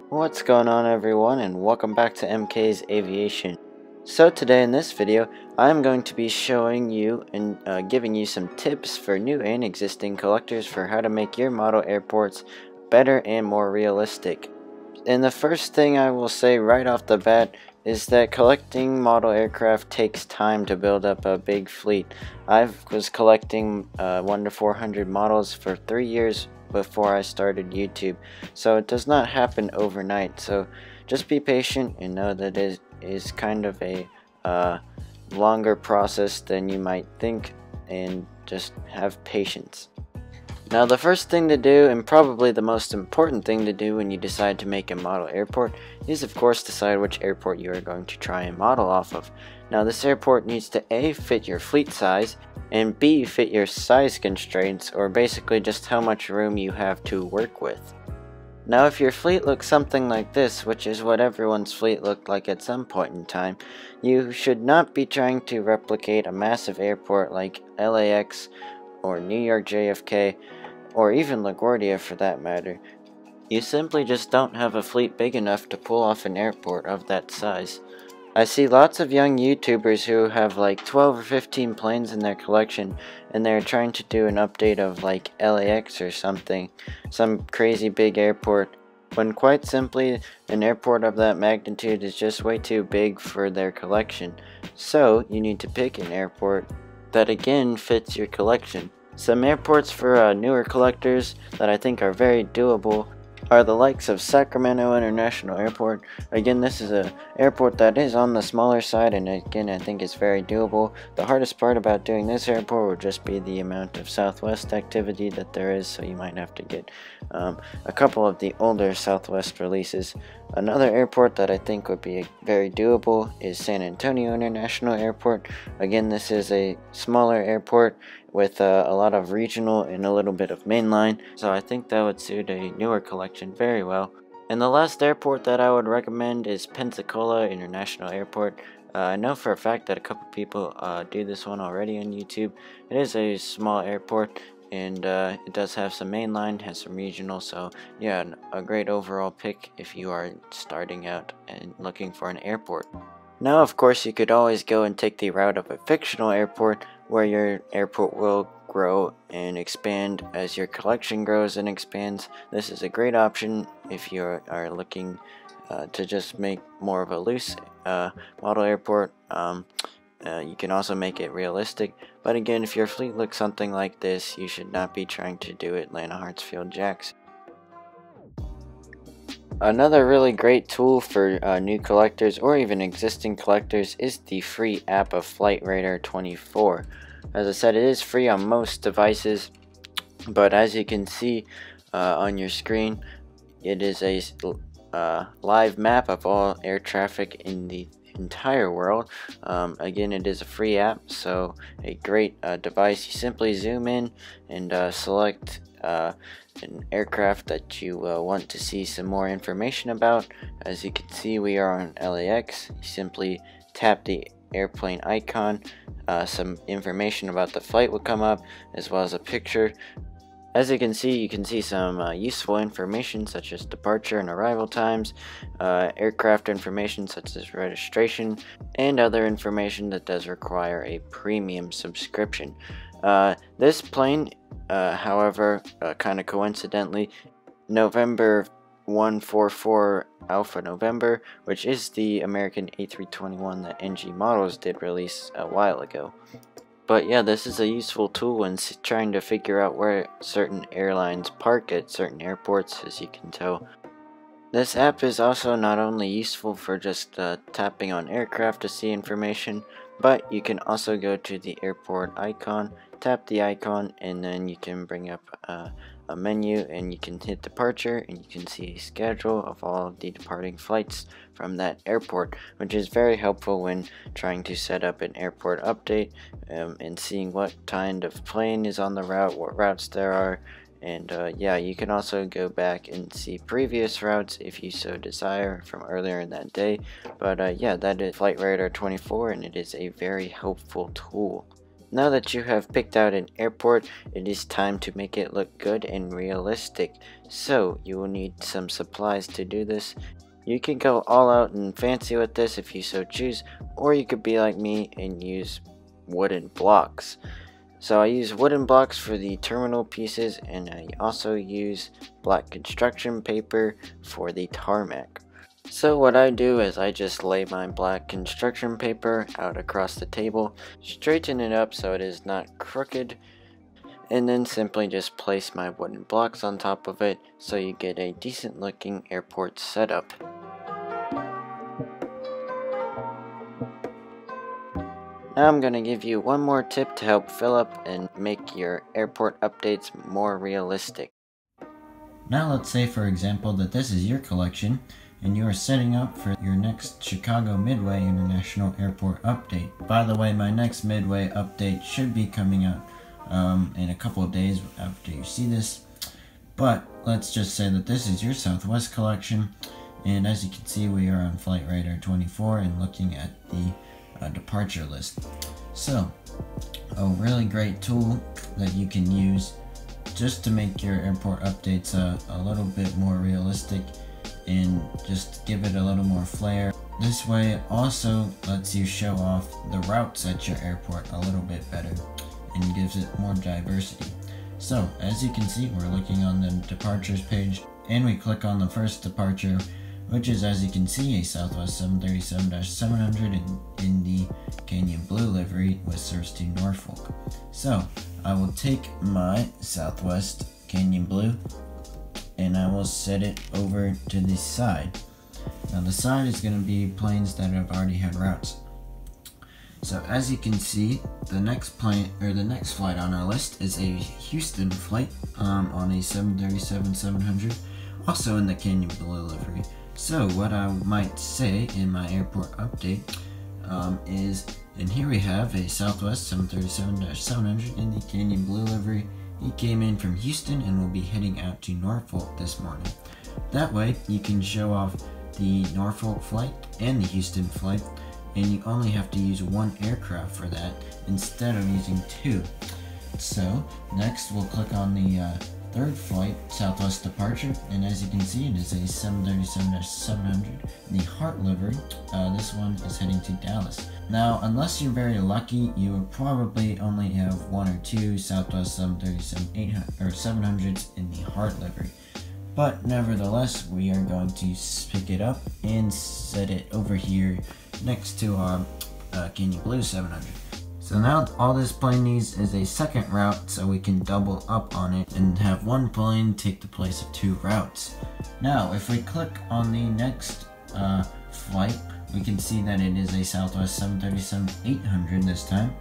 What's going on, everyone, and welcome back to MK's Aviation. So today in this video I'm going to be showing you and giving you some tips for new and existing collectors for how to make your model airports better and more realistic. And the first thing I will say right off the bat is that collecting model aircraft takes time to build up a big fleet. I was collecting 1 to 400 models for 3 years before I started YouTube, so it does not happen overnight. So just be patient and know that it is kind of a longer process than you might think, and just have patience. Now, the first thing to do, and probably the most important thing to do when you decide to make a model airport, is of course decide which airport you are going to try and model off of. Now, this airport needs to A, fit your fleet size, and B, fit your size constraints, or basically just how much room you have to work with. Now, if your fleet looks something like this, which is what everyone's fleet looked like at some point in time, you should not be trying to replicate a massive airport like LAX or New York JFK, or even LaGuardia for that matter. You simply just don't have a fleet big enough to pull off an airport of that size. I see lots of young YouTubers who have like 12 or 15 planes in their collection, and they're trying to do an update of like LAX or something, some crazy big airport, when quite simply an airport of that magnitude is just way too big for their collection. So you need to pick an airport that again fits your collection. Some airports for newer collectors that I think are very doable are the likes of Sacramento International Airport. Again, this is an airport that is on the smaller side, and again, I think it's very doable. The hardest part about doing this airport would just be the amount of Southwest activity that there is, so you might have to get a couple of the older Southwest releases. Another airport that I think would be very doable is San Antonio International Airport. Again, this is a smaller airport with a lot of regional and a little bit of mainline, so I think that would suit a newer collection very well. And the last airport that I would recommend is Pensacola International Airport. I know for a fact that a couple people do this one already on YouTube. It is a small airport, and it does have some mainline, has some regional, so yeah, a great overall pick if you are starting out and looking for an airport. Now, of course, you could always go and take the route of a fictional airport, where your airport will grow and expand as your collection grows and expands. This is a great option if you are looking to just make more of a loose model airport. You can also make it realistic, but again, if your fleet looks something like this, you should not be trying to do Atlanta Hartsfield Jacks. Another really great tool for new collectors or even existing collectors is the free app of Flight Radar 24. As I said, it is free on most devices, but as you can see on your screen, it is a live map of all air traffic in the entire world. Again, it is a free app, so a great device. You simply zoom in and select an aircraft that you want to see some more information about. As you can see, we are on LAX. You simply tap the airplane icon. Some information about the flight will come up, as well as a picture. As you can see some useful information such as departure and arrival times, aircraft information such as registration, and other information that does require a premium subscription. This plane, however, kind of coincidentally, November 144 Alpha November, which is the American A321 that NG Models did release a while ago. But yeah, this is a useful tool when trying to figure out where certain airlines park at certain airports, as you can tell. This app is also not only useful for just tapping on aircraft to see information, but you can also go to the airport icon, tap the icon, and then you can bring up a menu, and you can hit departure, and you can see a schedule of all of the departing flights from that airport, which is very helpful when trying to set up an airport update and seeing what kind of plane is on the route, what routes there are. And yeah, you can also go back and see previous routes if you so desire from earlier in that day. But yeah, that is Flight Radar 24, and it is a very helpful tool. Now that you have picked out an airport, it is time to make it look good and realistic. So you will need some supplies to do this. You can go all out and fancy with this if you so choose, or you could be like me and use wooden blocks. So I use wooden blocks for the terminal pieces, and I also use black construction paper for the tarmac. So what I do is I just lay my black construction paper out across the table, straighten it up so it is not crooked, and then simply just place my wooden blocks on top of it so you get a decent looking airport setup. Now I'm going to give you one more tip to help fill up and make your airport updates more realistic. Now let's say for example that this is your collection and you are setting up for your next Chicago Midway International Airport update. By the way, my next Midway update should be coming out in a couple of days after you see this. But let's just say that this is your Southwest collection, and as you can see we are on Flight Radar 24 and looking at the departure list. So a really great tool that you can use just to make your airport updates a little bit more realistic and just give it a little more flair. This way it also lets you show off the routes at your airport a little bit better and gives it more diversity. So as you can see, we're looking on the departures page and we click on the first departure, which is, as you can see, a Southwest 737-700 in the Canyon Blue livery with service to Norfolk. So I will take my Southwest Canyon Blue and I will set it over to the side. Now the side is going to be planes that have already had routes. So as you can see, the next plane or the next flight on our list is a Houston flight on a 737-700, also in the Canyon Blue livery. So what I might say in my airport update is, and here we have a Southwest 737-700 in the Canyon Blue livery. He came in from Houston and will be heading out to Norfolk this morning. That way you can show off the Norfolk flight and the Houston flight, and you only have to use one aircraft for that instead of using two. So next we'll click on the third flight, Southwest departure, and as you can see it is a 737-700 in the Heart livery. This one is heading to Dallas. Now unless you're very lucky, you will probably only have one or two Southwest 737-700s in the Heart livery. But nevertheless, we are going to pick it up and set it over here next to our Canyon Blue 700. So now all this plane needs is a second route, so we can double up on it and have one plane take the place of two routes. Now if we click on the next flight, we can see that it is a Southwest 737-800 this time,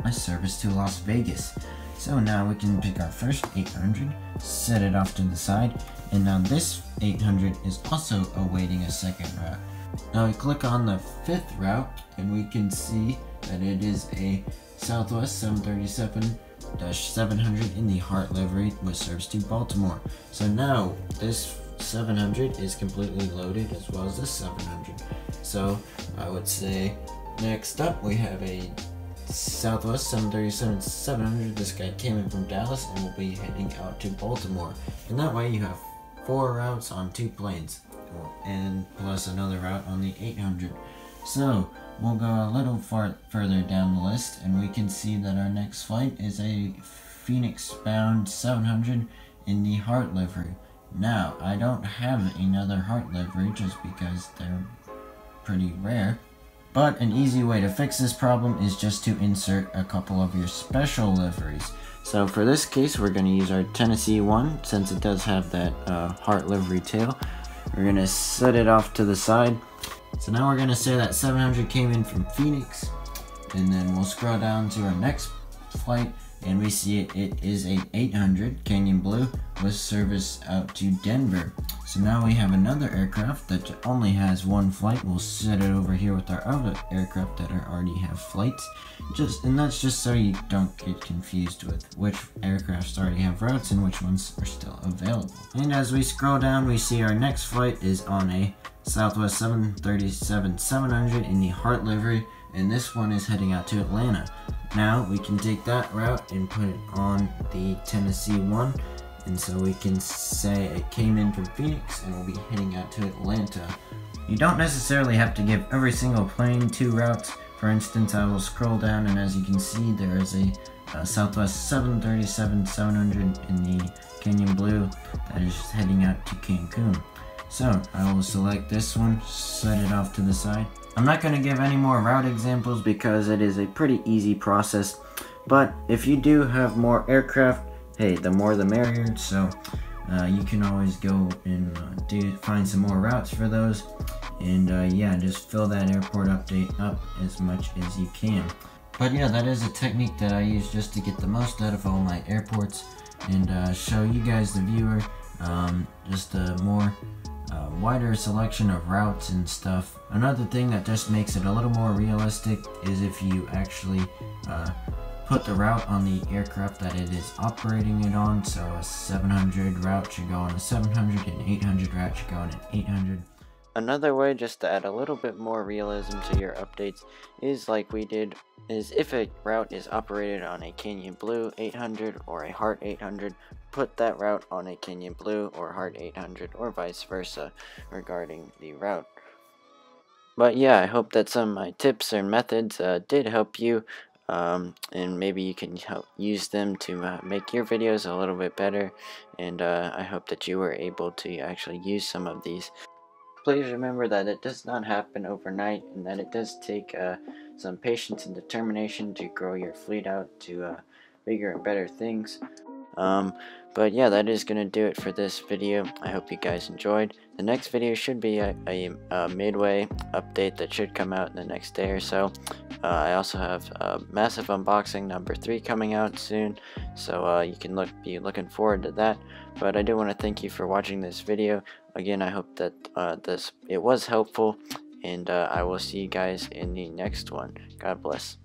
a service to Las Vegas. So now we can pick our first 800, set it off to the side, and now this 800 is also awaiting a second route. Now we click on the fifth route and we can see that it is a Southwest 737-700 in the Heart livery with service to Baltimore. So now this 700 is completely loaded as well as this 700. So I would say next up we have a Southwest 737-700. This guy came in from Dallas and will be heading out to Baltimore. And that way you have 4 routes on 2 planes, and plus another route on the 800. So we'll go a little further down the list and we can see that our next flight is a Phoenix bound 700 in the Heart livery. Now I don't have another Heart livery just because they're pretty rare, but an easy way to fix this problem is just to insert a couple of your special liveries. So for this case we're going to use our Tennessee one, since it does have that Heart livery tail. We're going to set it off to the side. So now we're going to say that 700 came in from Phoenix, and then we'll scroll down to our next flight and we see it is a 800 Canyon Blue with service out to Denver. So now we have another aircraft that only has one flight. We'll set it over here with our other aircraft that already have flights. And that's just so you don't get confused with which aircrafts already have routes and which ones are still available. And as we scroll down, we see our next flight is on a Southwest 737-700 in the Heart livery, and this one is heading out to Atlanta. Now we can take that route and put it on the Tennessee one, and so we can say it came in from Phoenix and will be heading out to Atlanta. You don't necessarily have to give every single plane 2 routes. For instance, I will scroll down, and as you can see, there is a Southwest 737-700 in the Canyon Blue that is heading out to Cancun. So I will select this one, set it off to the side. I'm not going to give any more route examples because it is a pretty easy process, but if you do have more aircraft, hey, the more the merrier, so you can always go and find some more routes for those, and yeah, just fill that airport update up as much as you can. But yeah, that is a technique that I use just to get the most out of all my airports and show you guys, the viewer, just a more wider selection of routes and stuff. Another thing that just makes it a little more realistic is if you actually put the route on the aircraft that it is operating it on. So a 700 route should go on a 700, and 800 route should go on an 800. Another way, just to add a little bit more realism to your updates, is like we did, is if a route is operated on a Canyon Blue 800 or a Heart 800, put that route on a Canyon Blue or Heart 800, or vice versa regarding the route. But yeah, I hope that some of my tips and methods did help you, and maybe you can use them to make your videos a little bit better, and I hope that you were able to actually use some of these. Please remember that it does not happen overnight, and that it does take some patience and determination to grow your fleet out to bigger and better things. But yeah, that is going to do it for this video. I hope you guys enjoyed. The next video should be a midway update that should come out in the next day or so. I also have a massive unboxing number 3 coming out soon, so you can be looking forward to that. But I do want to thank you for watching this video. Again, I hope that it was helpful, and I will see you guys in the next one. God bless.